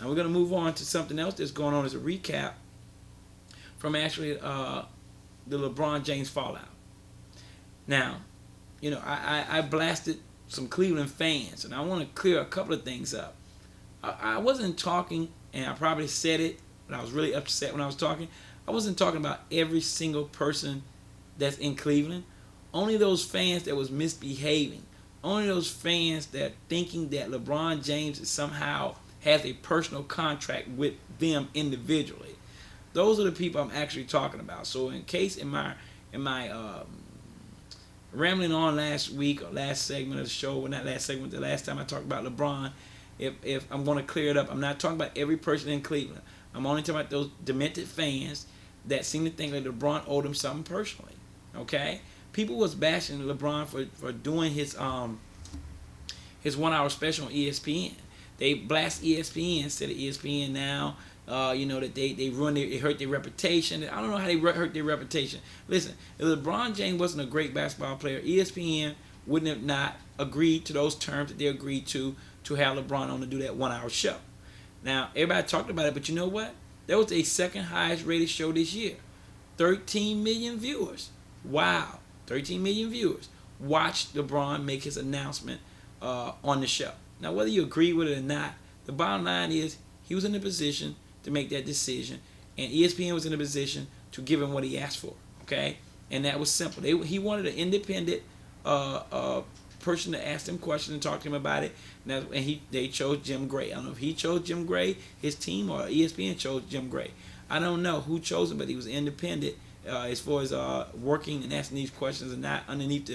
Now we're going to move on to something else that's going on as a recap from actually the LeBron James fallout. Now, I blasted some Cleveland fans, and I want to clear a couple of things up. I wasn't talking, and I probably said it, but I was really upset when I was talking. I wasn't talking about every single person that's in Cleveland. Only those fans that was misbehaving. Only those fans that thinking that LeBron James somehow has a personal contract with them individually. Those are the people I'm actually talking about. So in case in my rambling on last week or last segment of the show, well, not last segment, the last time I talked about LeBron, if I'm going to clear it up, I'm not talking about every person in Cleveland. I'm only talking about those demented fans that seem to think that LeBron owed them something personally. Okay? People was bashing LeBron for doing his 1 hour special on ESPN. They blast ESPN instead of ESPN now. That they ruined it hurt their reputation. I don't know how they hurt their reputation. Listen, if LeBron James wasn't a great basketball player, ESPN wouldn't have not agreed to those terms that they agreed to have LeBron on to do that 1 hour show. Now, everybody talked about it, but you know what? That was a second highest rated show this year. 13 million viewers. Wow. 13 million viewers watched LeBron make his announcement on the show. Now, whether you agree with it or not, the bottom line is he was in a position to make that decision, and ESPN was in a position to give him what he asked for. Okay, and that was simple. He wanted an independent person to ask him questions and talk to him about it, and they chose Jim Gray. I don't know if he chose Jim Gray, his team, or ESPN chose Jim Gray. I don't know who chose him, but he was independent as far as working and asking these questions and not underneath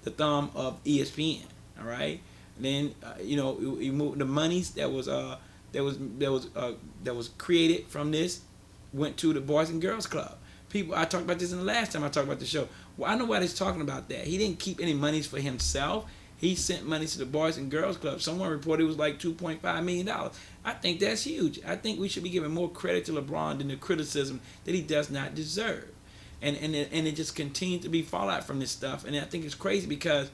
the thumb of ESPN. All right. And then he moved the monies that was created from this went to the Boys and Girls Club. People, I talked about this in the last time I talked about the show. Well, I know why he's talking about that. He didn't keep any monies for himself. He sent money to the Boys and Girls Club. Someone reported it was like $2.5 million. I think that's huge. I think we should be giving more credit to LeBron than the criticism that he does not deserve. And it just continues to be fallout from this stuff. And I think it's crazy because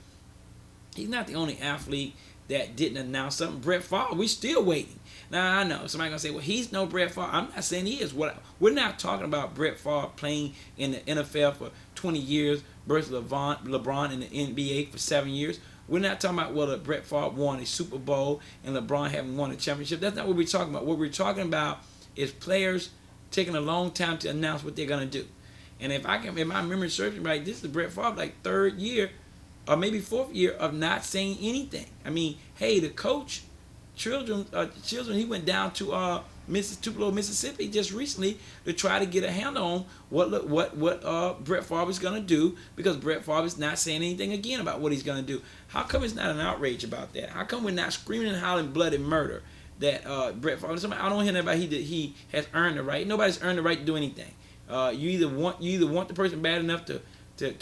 he's not the only athlete that didn't announce something. Bret Farve, we're still waiting. Now, I know somebody going to say, well, he's no Bret Farve. I'm not saying he is. We're not talking about Bret Farve playing in the NFL for 20 years versus LeBron in the NBA for 7 years. We're not talking about whether Bret Favre won a Super Bowl and LeBron haven't won a championship. That's not what we're talking about. What we're talking about is players taking a long time to announce what they're going to do. And if my memory serves me right, this is Bret Favre like third year or maybe fourth year of not saying anything. I mean, hey, the coach, children, he went down to Tupelo, Mississippi just recently to try to get a handle on what Bret Favre is going to do, because Bret Favre is not saying anything again about what he's going to do. How come it's not an outrage about that? How come we're not screaming and hollering blood and murder that Bret Favre? I don't hear anybody he has earned the right. Nobody's earned the right to do anything. You either want the person bad enough to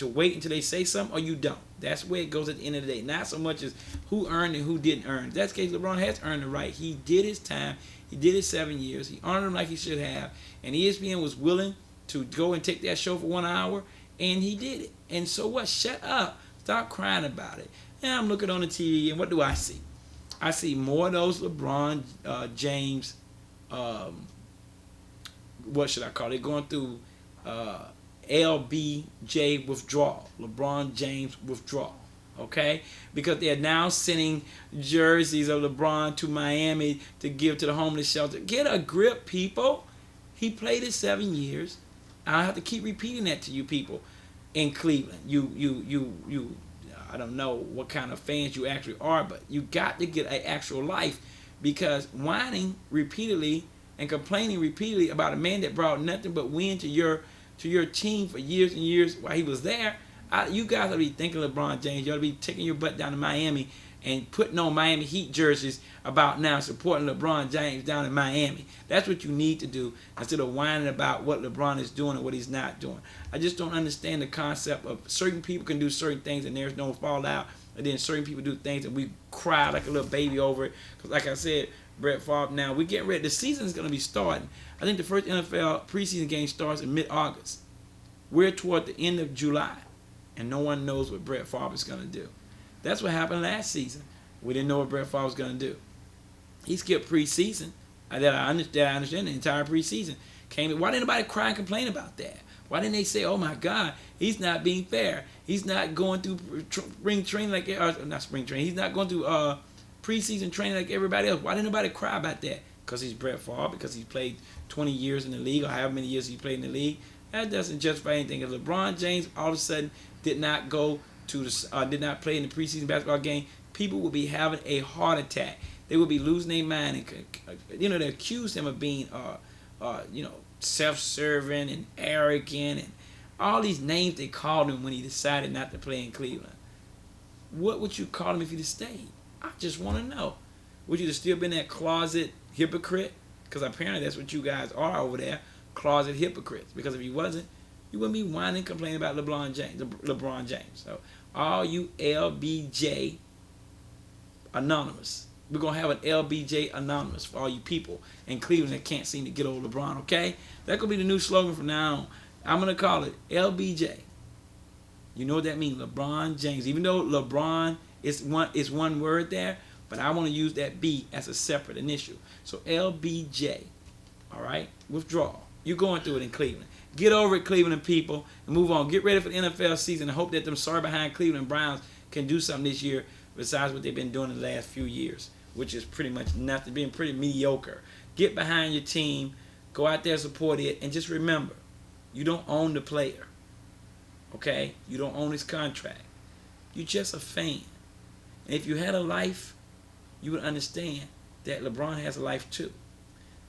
wait until they say something, or you don't. That's where it goes at the end of the day. Not so much as who earned and who didn't earn. In that case, LeBron has earned the right. He did his time. He did his 7 years. He earned them like he should have. And ESPN was willing to go and take that show for 1 hour, and he did it. And so what? Shut up. Stop crying about it. And I'm looking on the TV, and what do I see? I see more of those LeBron James, what should I call it? Going through LBJ withdrawal, LeBron James withdrawal, okay? Because they're now sending jerseys of LeBron to Miami to give to the homeless shelter. Get a grip, people. He played it 7 years. I have to keep repeating that to you people in Cleveland. You. I don't know what kind of fans you actually are, but you got to get an actual life, because whining repeatedly and complaining repeatedly about a man that brought nothing but win to your team for years and years while he was there. You guys ought to be thinking LeBron James. You ought to be taking your butt down to Miami and putting on Miami Heat jerseys about now supporting LeBron James down in Miami. That's what you need to do, instead of whining about what LeBron is doing and what he's not doing. I just don't understand the concept of certain people can do certain things and there's no fallout, and then certain people do things and we cry like a little baby over it. Because like I said, Bret Favre, now we're getting ready. The season is going to be starting. I think the first NFL preseason game starts in mid-August. We're toward the end of July, and no one knows what Bret Favre is going to do. That's what happened last season. We didn't know what Bret Favre was going to do. He skipped preseason. That I understand the entire preseason. Why didn't anybody cry and complain about that? Why didn't they say, "Oh my God, he's not being fair. He's not going through spring training like not spring training. He's not going through preseason training like everybody else." Why didn't nobody cry about that? Because he's Bret Farve. Because he's played 20 years in the league, or however many years he played in the league. That doesn't justify anything. If LeBron James all of a sudden did not go to did not play in the preseason basketball game, people would be having a heart attack. They would be losing their mind, and they accuse him of being self-serving and arrogant and all these names they called him when he decided not to play in Cleveland. What would you call him if he'd have stayed? I just want to know. Would you have still been that closet hypocrite? Because apparently that's what you guys are over there, closet hypocrites. Because if he wasn't, you wouldn't be whining and complaining about LeBron James. So all you LBJ Anonymous. We're going to have an LBJ Anonymous for all you people in Cleveland that can't seem to get over LeBron, okay? That could be the new slogan from now on. I'm going to call it LBJ. You know what that means, LeBron James. Even though LeBron is one word there, but I want to use that B as a separate initial. So LBJ, all right? Withdrawal. You're going through it in Cleveland. Get over it, Cleveland people, and move on. Get ready for the NFL season and hope that them sorry behind Cleveland Browns can do something this year besides what they've been doing the last few years, which is pretty much nothing, being pretty mediocre. Get behind your team, go out there, support it, and just remember, you don't own the player, okay? You don't own his contract. You're just a fan. And if you had a life, you would understand that LeBron has a life too.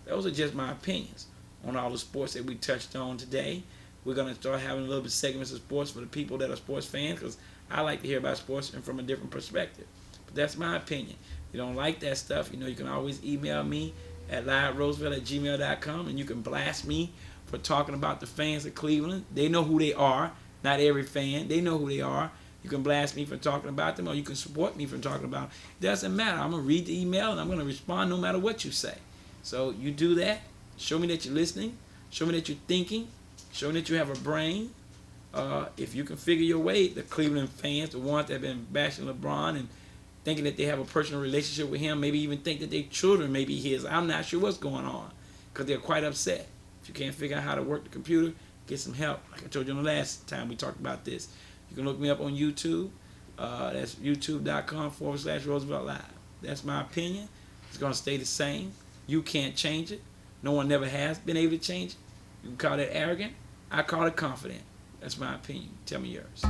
Those are just my opinions on all the sports that we touched on today. We're going to start having a little bit of segments of sports for the people that are sports fans, because I like to hear about sports and from a different perspective. But that's my opinion. If you don't like that stuff, you can always email me at liveroosevelt@gmail.com, and you can blast me for talking about the fans of Cleveland. They know who they are. Not every fan. They know who they are. You can blast me for talking about them, or you can support me for talking about them. It doesn't matter. I'm going to read the email, and I'm going to respond no matter what you say. So you do that. Show me that you're listening. Show me that you're thinking. Show me that you have a brain. If you can figure your way, the Cleveland fans, the ones that have been bashing LeBron and thinking that they have a personal relationship with him, maybe even think that their children may be his. I'm not sure what's going on, because they're quite upset. If you can't figure out how to work the computer, get some help. Like I told you on the last time we talked about this. You can look me up on YouTube. That's youtube.com/Roosevelt Live. That's my opinion. It's going to stay the same. You can't change it. No one never has been able to change it. You can call that arrogant. I call it confident. That's my opinion. Tell me yours.